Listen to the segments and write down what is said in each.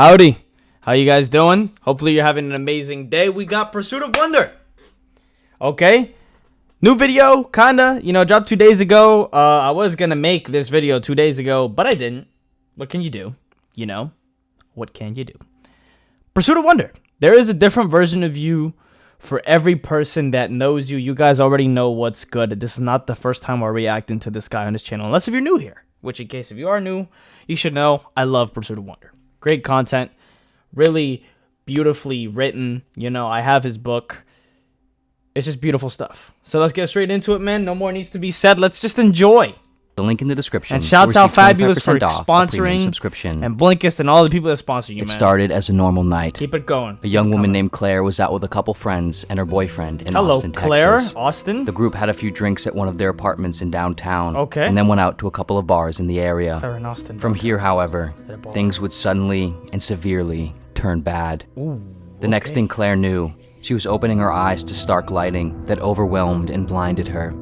Howdy. How you guys doing? Hopefully you're having an amazing day. We got Pursuit of Wonder. Okay. New video, kinda, dropped 2 days ago. I was gonna make this video 2 days ago, but I didn't. What can you do? What can you do? Pursuit of Wonder. There is a different version of you for every person that knows you. You guys already know what's good. This is not the first time we're reacting to this guy on this channel, unless if you're new here. Which, in case if you are new, you should know I love Pursuit of Wonder. Great content. Really beautifully written. I have his book. It's just beautiful stuff. So let's get straight into it, man. No more needs to be said. Let's just enjoy. The link in the description. And shouts out Fabulous for sponsoring subscription. And Blinkist and all the people that sponsor you, man. It started as a normal night. Keep it going. A young woman named Claire was out with a couple friends and her boyfriend in Austin, Texas. Hello, Claire. Austin? The group had a few drinks at one of their apartments in downtown. Okay. And then went out to a couple of bars in the area. Claire in Austin. From here, however, things would suddenly and severely turn bad. The next thing Claire knew, she was opening her eyes to stark lighting that overwhelmed and blinded her.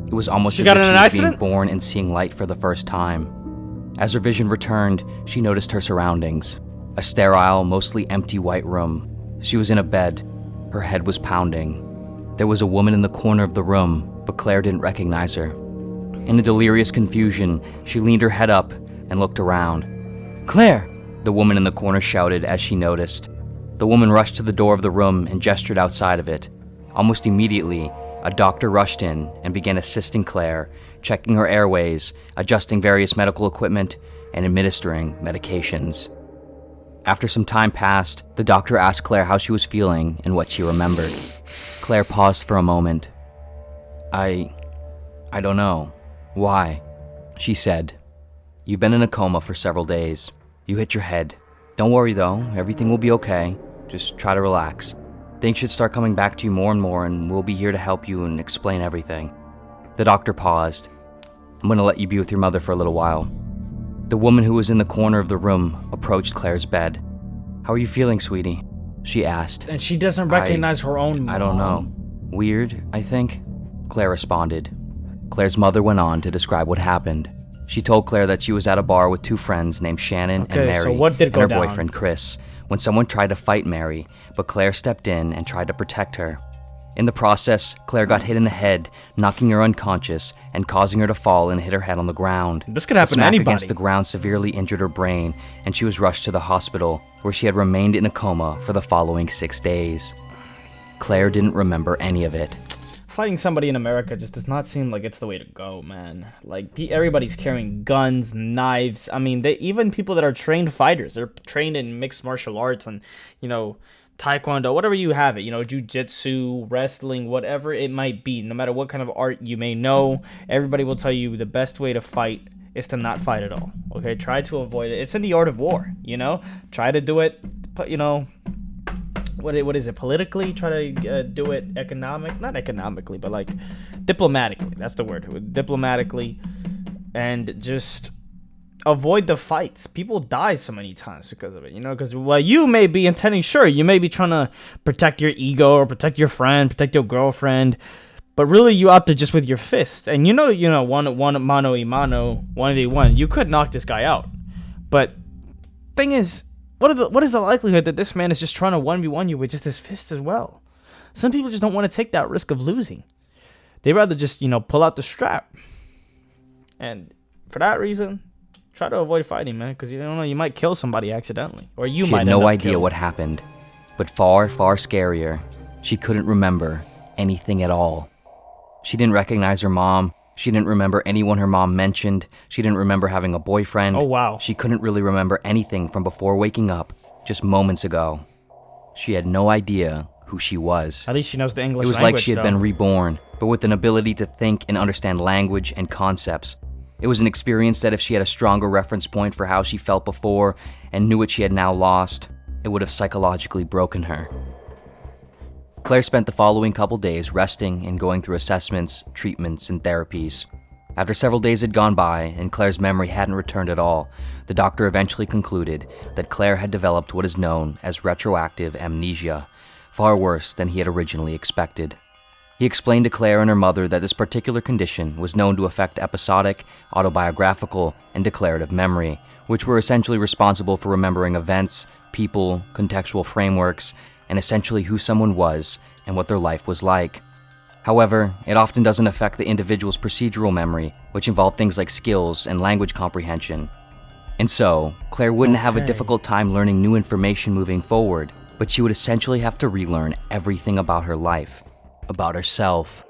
It was almost as if she was being born and seeing light for the first time. As her vision returned, she noticed her surroundings. A sterile, mostly empty white room. She was in a bed. Her head was pounding. There was a woman in the corner of the room, but Claire didn't recognize her. In a delirious confusion, she leaned her head up and looked around. "Claire!" the woman in the corner shouted as she noticed. The woman rushed to the door of the room and gestured outside of it. Almost immediately, a doctor rushed in and began assisting Claire, checking her airways, adjusting various medical equipment, and administering medications. After some time passed, the doctor asked Claire how she was feeling and what she remembered. Claire paused for a moment. I don't know. Why?" she said. "You've been in a coma for several days. You hit your head. Don't worry though, everything will be okay. Just try to relax. Things should start coming back to you more and more, and we'll be here to help you and explain everything." The doctor paused. "I'm going to let you be with your mother for a little while." The woman who was in the corner of the room approached Claire's bed. "How are you feeling, sweetie?" she asked. And she doesn't recognize her own mom. "I don't know. Weird, I think," Claire responded. Claire's mother went on to describe what happened. She told Claire that she was at a bar with two friends named Shannon and Mary so what did go and her down? boyfriend Chris when someone tried to fight Mary, but Claire stepped in and tried to protect her. In the process, Claire got hit in the head, knocking her unconscious and causing her to fall and hit her head on the ground. This could happen to The smack anybody. against the ground severely injured her brain, and she was rushed to the hospital, where she had remained in a coma for the following 6 days. Claire didn't remember any of it. Fighting somebody in America just does not seem like it's the way to go, man. Like, everybody's carrying guns, knives. I mean, even people that are trained fighters, they're trained in mixed martial arts and, taekwondo, whatever you have it, jiu-jitsu, wrestling, whatever it might be. No matter what kind of art you may know, everybody will tell you the best way to fight is to not fight at all. Okay, try to avoid it. It's in the art of war, Try to do it, but, what is it, politically? Try to do it not economically, but like diplomatically. That's the word. Diplomatically, and just avoid the fights. People die so many times because of it, because while you may be intending, sure, you may be trying to protect your ego or protect your friend, protect your girlfriend, but really you out there just with your fist. And one mano a mano, 1v1, you could knock this guy out. But thing is, what is the likelihood that this man is just trying to 1v1 you with just his fist as well? Some people just don't want to take that risk of losing. They'd rather just, pull out the strap. And for that reason, try to avoid fighting, man, because you don't know, you might kill somebody accidentally. Or you might She had no idea what happened. But far, far scarier, she couldn't remember anything at all. She didn't recognize her mom. She didn't remember anyone her mom mentioned. She didn't remember having a boyfriend. Oh, wow. She couldn't really remember anything from before waking up, just moments ago. She had no idea who she was. At least she knows the English language, It was like she had been reborn, but with an ability to think and understand language and concepts. It was an experience that if she had a stronger reference point for how she felt before and knew what she had now lost, it would have psychologically broken her. Claire spent the following couple days resting and going through assessments, treatments, and therapies. After several days had gone by and Claire's memory hadn't returned at all, the doctor eventually concluded that Claire had developed what is known as retroactive amnesia, far worse than he had originally expected. He explained to Claire and her mother that this particular condition was known to affect episodic, autobiographical, and declarative memory, which were essentially responsible for remembering events, people, contextual frameworks, and essentially who someone was and what their life was like. However, it often doesn't affect the individual's procedural memory, which involved things like skills and language comprehension. And so, Claire wouldn't have a difficult time learning new information moving forward, but she would essentially have to relearn everything about her life, about herself.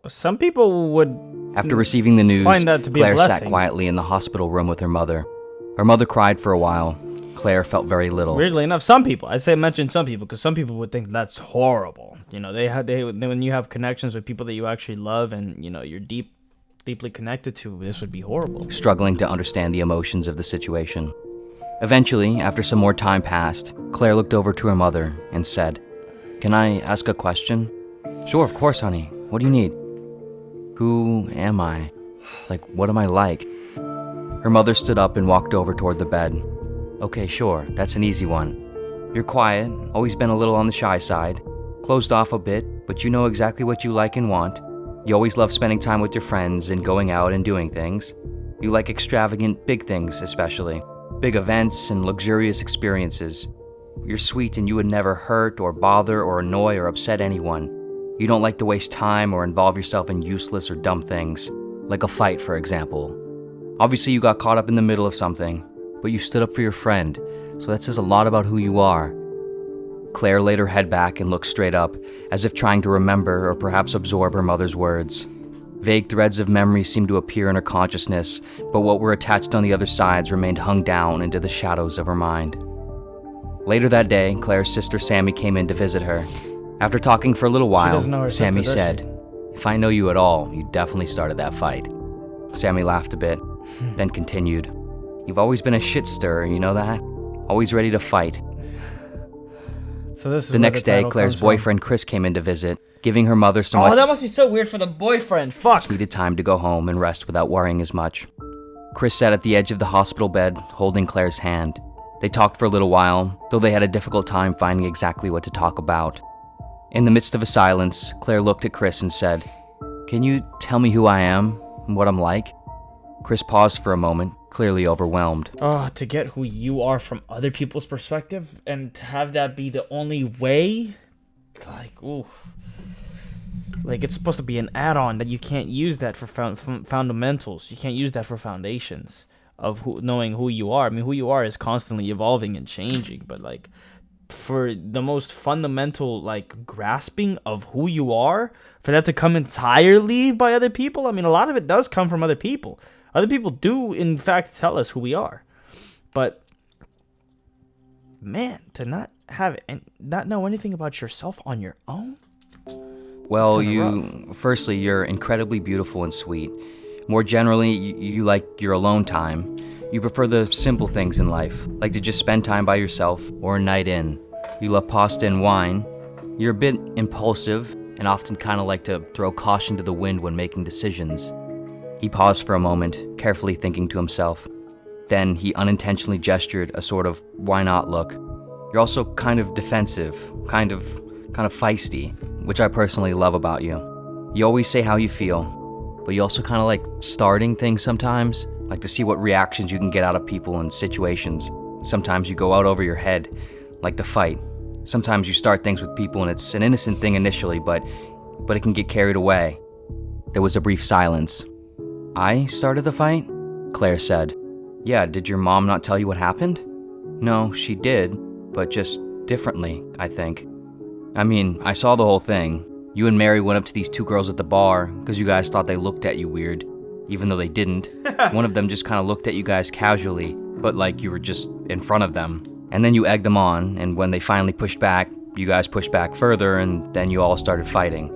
Some people would After receiving the news, find that to be a Claire sat blessing. quietly in the hospital room with her mother. Her mother cried for a while. Claire felt very little. Weirdly enough, some people, mention some people, because some people would think that's horrible. You know, when you have connections with people that you actually love and, you know, you're deeply connected to, this would be horrible. Struggling to understand the emotions of the situation. Eventually, after some more time passed, Claire looked over to her mother and said, "Can I ask a question?" "Sure, of course, honey. What do you need?" "Who am I? Like, what am I like?" Her mother stood up and walked over toward the bed. "Okay, sure, that's an easy one. You're quiet, always been a little on the shy side, closed off a bit, but you know exactly what you like and want. You always love spending time with your friends and going out and doing things. You like extravagant, big things especially, big events and luxurious experiences. You're sweet and you would never hurt or bother or annoy or upset anyone. You don't like to waste time or involve yourself in useless or dumb things, like a fight, for example. Obviously, you got caught up in the middle of something, but you stood up for your friend, so that says a lot about who you are." Claire laid her head back and looked straight up, as if trying to remember or perhaps absorb her mother's words. Vague threads of memory seemed to appear in her consciousness, but what were attached on the other sides remained hung down into the shadows of her mind. Later that day, Claire's sister Sammy came in to visit her. After talking for a little while, doesn't know her Sammy sister, does said, "If I know you at all, you definitely started that fight." Sammy laughed a bit, then continued, "You've always been a shit stirrer, you know that? Always ready to fight." So this is The where next day, title Claire's comes from. boyfriend Chris came in to visit, giving her mother some Oh, that must be so weird for the boyfriend. Fuck. needed time to go home and rest without worrying as much. Chris sat at the edge of the hospital bed, holding Claire's hand. They talked for a little while, though they had a difficult time finding exactly what to talk about. In the midst of a silence, Claire looked at Chris and said, "Can you tell me who I am and what I'm like?" Chris paused for a moment, clearly overwhelmed. To get who you are from other people's perspective and to have that be the only way, like, ooh, like it's supposed to be an add-on that you can't use that for fundamentals. You can't use that for foundations of knowing who you are. I mean, who you are is constantly evolving and changing, but like for the most fundamental like grasping of who you are, for that to come entirely by other people, I mean, a lot of it does come from other people. Other people do, in fact, tell us who we are. But, man, to not know anything about yourself on your own? Well, rough. firstly, you're incredibly beautiful and sweet. More generally, you like your alone time. You prefer the simple things in life, like to just spend time by yourself or a night in. You love pasta and wine. You're a bit impulsive and often kind of like to throw caution to the wind when making decisions. He paused for a moment, carefully thinking to himself. Then he unintentionally gestured a sort of why not look. You're also kind of defensive, kind of feisty, which I personally love about you. You always say how you feel, but you also kind of like starting things sometimes, like to see what reactions you can get out of people and situations. Sometimes you go out over your head, like to fight. Sometimes you start things with people and it's an innocent thing initially, but it can get carried away. There was a brief silence. "I started the fight?" Claire said. "Yeah, did your mom not tell you what happened?" "No, she did, but just differently, I think. I mean, I saw the whole thing. You and Mary went up to these two girls at the bar because you guys thought they looked at you weird, even though they didn't. One of them just kind of looked at you guys casually, but like you were just in front of them. And then you egged them on, and when they finally pushed back, you guys pushed back further, and then you all started fighting."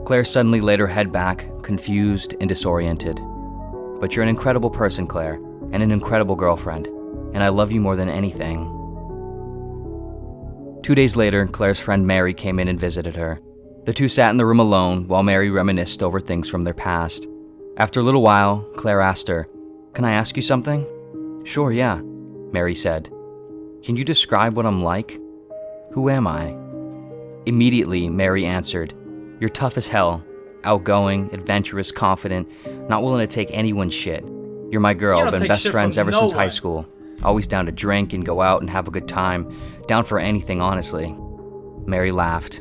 Claire suddenly laid her head back, confused and disoriented. "But you're an incredible person, Claire, and an incredible girlfriend, and I love you more than anything." 2 days later, Claire's friend Mary came in and visited her. The two sat in the room alone while Mary reminisced over things from their past. After a little while, Claire asked her, "Can I ask you something?" "Sure, yeah," Mary said. "Can you describe what I'm like? Who am I?" Immediately, Mary answered, "You're tough as hell, outgoing, adventurous, confident, not willing to take anyone's shit. You're my girl, You don't been take best shit friends from ever no since high one. school. Always down to drink and go out and have a good time. Down for anything, honestly. Mary laughed.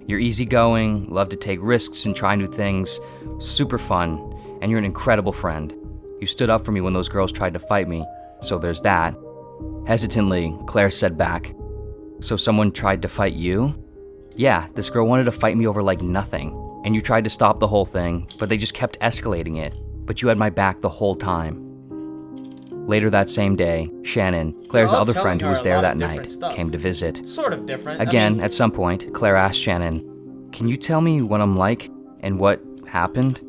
You're easygoing, love to take risks and try new things. Super fun, and you're an incredible friend. You stood up for me when those girls tried to fight me, so there's that. Hesitantly, Claire said back, so someone tried to fight you? Yeah, this girl wanted to fight me over like nothing, and you tried to stop the whole thing, but they just kept escalating it. But you had my back the whole time. Later that same day, Shannon, Claire's They're all other telling friend who her was a there lot that of different night, stuff. came to visit. Sort of different. Again, at some point, Claire asked Shannon, can you tell me what I'm like and what happened?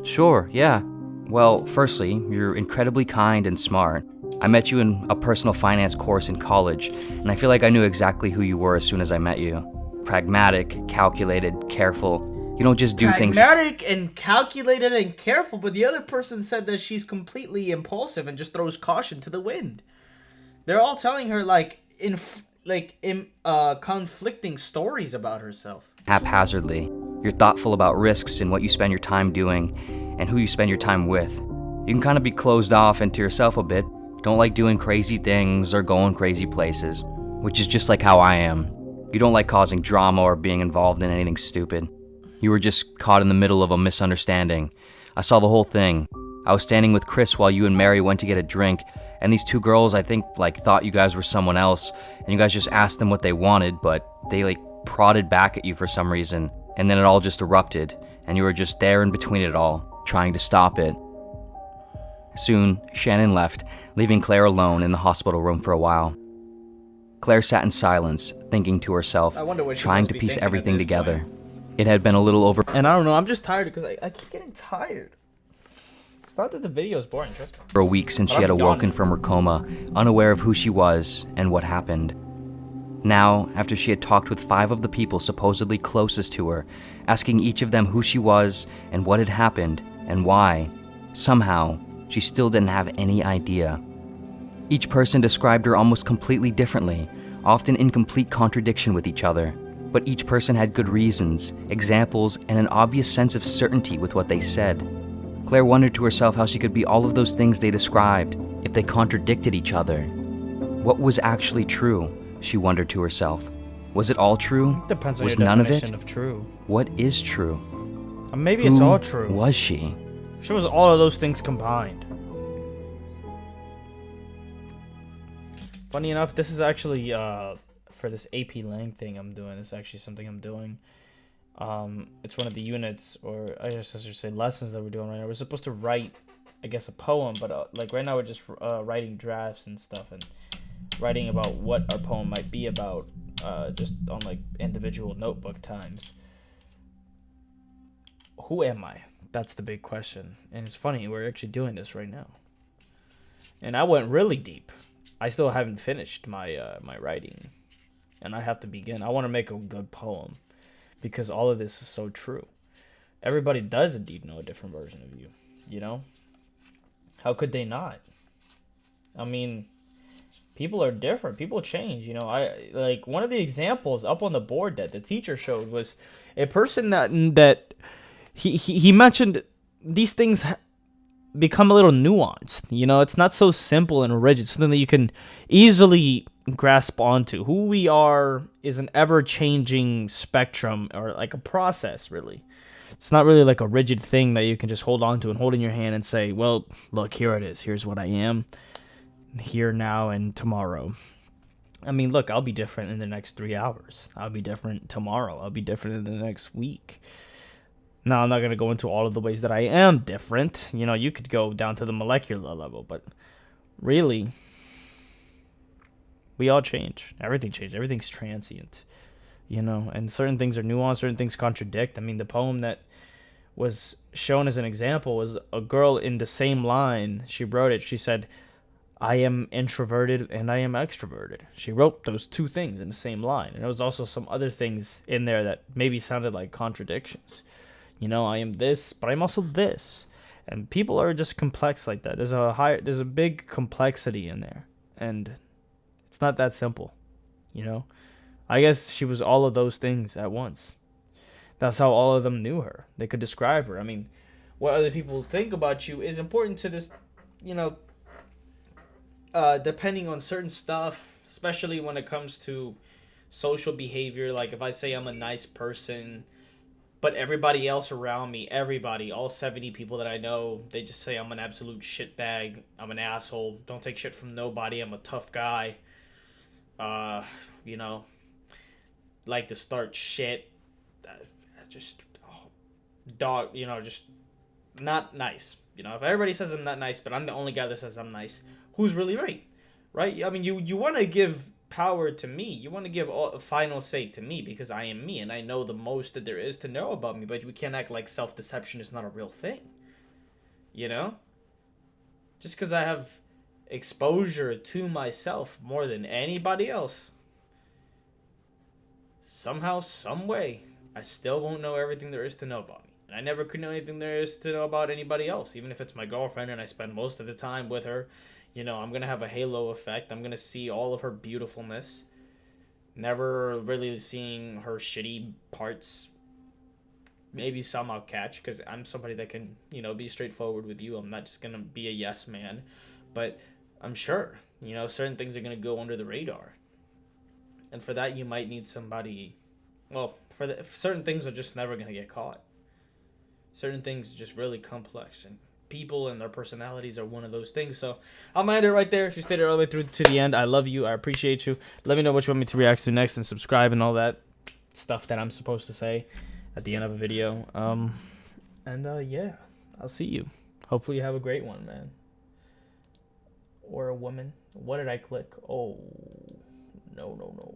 Sure, yeah. Well, firstly, you're incredibly kind and smart. I met you in a personal finance course in college, and I feel like I knew exactly who you were as soon as I met you. Pragmatic, calculated, careful. You don't just do things. Pragmatic and calculated and careful, but the other person said that she's completely impulsive and just throws caution to the wind. They're all telling her conflicting stories about herself. Haphazardly. You're thoughtful about risks and what you spend your time doing and who you spend your time with. You can kind of be closed off into yourself a bit. Don't like doing crazy things or going crazy places, which is just like how I am. You don't like causing drama or being involved in anything stupid. You were just caught in the middle of a misunderstanding. I saw the whole thing. I was standing with Chris while you and Mary went to get a drink, and these two girls, I think, thought you guys were someone else, and you guys just asked them what they wanted, but they, prodded back at you for some reason, and then it all just erupted, and you were just there in between it all, trying to stop it. Soon, Shannon left, leaving Claire alone in the hospital room for a while. Claire sat in silence, thinking to herself, trying to piece everything together. It had been a little over. And I don't know, I'm just tired because I keep getting tired. It's not that the video is boring, trust me. For a week since she had awoken from her coma, unaware of who she was and what happened. Now, after she had talked with 5 of the people supposedly closest to her, asking each of them who she was and what had happened and why, somehow, she still didn't have any idea. Each person described her almost completely differently, often in complete contradiction with each other. But each person had good reasons, examples, and an obvious sense of certainty with what they said. Claire wondered to herself how she could be all of those things they described if they contradicted each other. What was actually true? She wondered to herself. Was it all true? Depends on was your none of definition it? of true. What is true? Maybe it's all true. Who was she? She was all of those things combined. Funny enough, this is actually for this AP Lang thing I'm doing. This is actually something I'm doing. It's one of the units, or I guess I should say lessons that we're doing right now. We're supposed to write, I guess, a poem, but right now we're just writing drafts and stuff and writing about what our poem might be about, just on individual notebook times. Who am I? That's the big question. And it's funny, we're actually doing this right now. And I went really deep. I still haven't finished my my writing, and I have to begin. I want to make a good poem, because all of this is so true. Everybody does indeed know a different version of you, you know? How could they not? I mean, people are different. People change, you know? One of the examples up on the board that the teacher showed was a person that he mentioned these things become a little nuanced, you know? It's not so simple and rigid, something that you can easily grasp onto. Who we are is an ever-changing spectrum, or a process, really. It's not really a rigid thing that you can just hold on to and hold in your hand and say, well, look, here it is. Here's what I am, here, now, and tomorrow. I mean, look, I'll be different in the next 3 hours. I'll be different tomorrow. I'll be different in the next week. Now, I'm not going to go into all of the ways that I am different. You know, you could go down to the molecular level, but really, we all change. Everything changes. Everything's transient, you know, and certain things are nuanced, certain things contradict. I mean, the poem that was shown as an example was a girl in the same line. She wrote it. She said, I am introverted and I am extroverted. She wrote those two things in the same line. And there was also some other things in there that maybe sounded like contradictions. You know, I am this, but I'm also this. And people are just complex like that. There's a big complexity in there. And it's not that simple, you know? I guess she was all of those things at once. That's how all of them knew her. They could describe her. I mean, what other people think about you is important to this you know, depending on certain stuff, especially when it comes to social behavior. Like if I say I'm a nice person, but everybody else around me, everybody, all 70 people that I know, they just say I'm an absolute shitbag. I'm an asshole. Don't take shit from nobody. I'm a tough guy. You know, like to start shit. Just, dog, you know, just not nice. You know, if everybody says I'm not nice, but I'm the only guy that says I'm nice, who's really right? Right? I mean, you want to give power to me. You want to give all final say to me because I am me and I know the most that there is to know about me, but we can't act like self-deception is not a real thing. You know? Just because I have exposure to myself more than anybody else, somehow, some way, I still won't know everything there is to know about me. And I never could know anything there is to know about anybody else, even if it's my girlfriend and I spend most of the time with her. You know, I'm going to have a halo effect. I'm going to see all of her beautifulness. Never really seeing her shitty parts. Maybe some I'll catch because I'm somebody that can, you know, be straightforward with you. I'm not just going to be a yes man. But I'm sure, you know, certain things are going to go under the radar. And for that, you might need somebody. Well, certain things are just never going to get caught. Certain things are just really complex. And people and their personalities are one of those things. So I'm gonna end it right there. If you stayed all the way through to the end, I love you. I appreciate you. Let me know what you want me to react to next and subscribe and all that stuff that I'm supposed to say at the end of a video. Yeah, I'll see you. Hopefully you have a great one, man. Or a woman. What did I click? Oh, no.